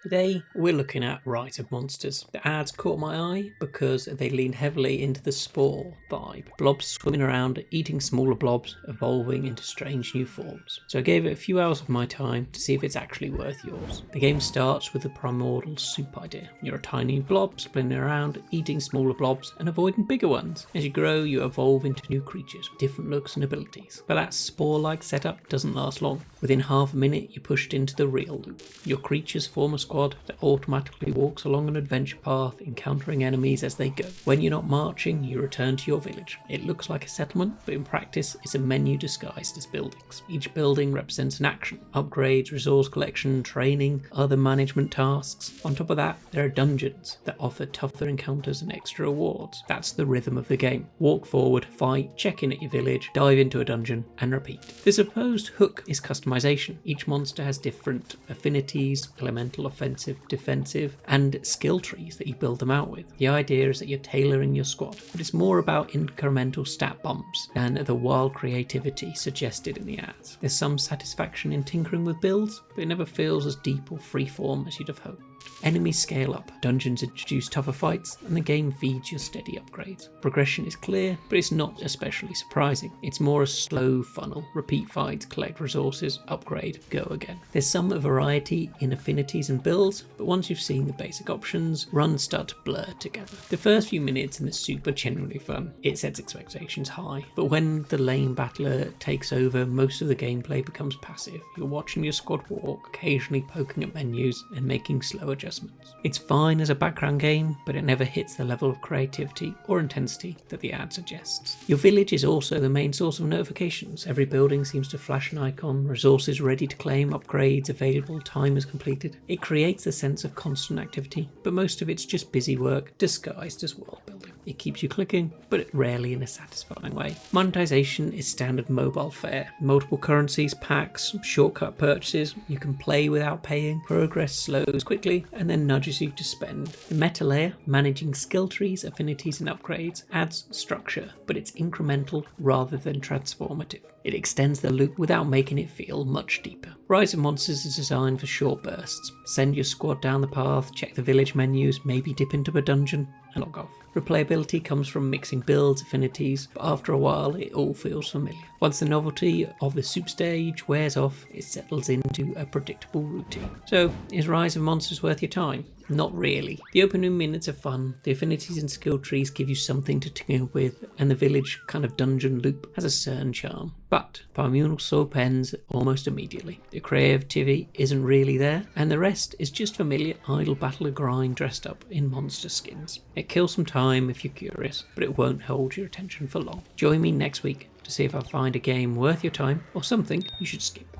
Today we're looking at Rise of Monsters. The ads caught my eye because they leaned heavily into the Spore vibe. Blobs swimming around, eating smaller blobs, evolving into strange new forms. So I gave it a few hours of my time to see if it's actually worth yours. The game starts with the primordial soup idea. You're a tiny blob spinning around, eating smaller blobs and avoiding bigger ones. As you grow, you evolve into new creatures with different looks and abilities. But that Spore-like setup doesn't last long. Within half a minute, you're pushed into the real loop. Your creatures form a squad that automatically walks along an adventure path, encountering enemies as they go. When you're not marching, you return to your village. It looks like a settlement, but in practice, it's a menu disguised as buildings. Each building represents an action: upgrades, resource collection, training, other management tasks. On top of that, there are dungeons that offer tougher encounters and extra rewards. That's the rhythm of the game. Walk forward, fight, check in at your village, dive into a dungeon, and repeat. The supposed hook is customization. Each monster has different affinities, elemental, offensive, defensive, and skill trees that you build them out with. The idea is that you're tailoring your squad, but it's more about incremental stat bumps than the wild creativity suggested in the ads. There's some satisfaction in tinkering with builds, but it never feels as deep or freeform as you'd have hoped. Enemies scale up, dungeons introduce tougher fights, and the game feeds your steady upgrades. Progression is clear, but it's not especially surprising. It's more a slow funnel: repeat fights, collect resources, upgrade, go again. There's some variety in affinities and builds, but once you've seen the basic options, runs start to blur together. The first few minutes in the soup are genuinely fun. It sets expectations high, but when the lane battler takes over, most of the gameplay becomes passive. You're watching your squad walk, occasionally poking at menus and making slow adjustments. It's fine as a background game, but it never hits the level of creativity or intensity that the ad suggests. Your village is also the main source of notifications. Every building seems to flash an icon: resources ready to claim, upgrades available, time is completed. It creates a sense of constant activity, but most of it's just busy work disguised as world building. It keeps you clicking, but rarely in a satisfying way. Monetization is standard mobile fare. Multiple currencies, packs, shortcut purchases. You can play without paying. Progress slows quickly and then nudges you to spend. The meta layer, managing skill trees, affinities and upgrades, adds structure, but it's incremental rather than transformative. It extends the loop without making it feel much deeper. Rise of Monsters is designed for short bursts. Send your squad down the path, check the village menus, maybe dip into a dungeon, and log off. Replayability comes from mixing builds, affinities, but after a while it all feels familiar. Once the novelty of the soup stage wears off, it settles into a predictable routine. So, is Rise of Monsters worth your time? Not really. The opening minutes are fun, the affinities and skill trees give you something to tinker with, and the village kind of dungeon loop has a certain charm. But primordial soup ends almost immediately. The creativity isn't really there, and the rest is just familiar idle battler grind dressed up in monster skins. It kills some time if you're curious, but it won't hold your attention for long. Join me next week to see if I find a game worth your time or something you should skip.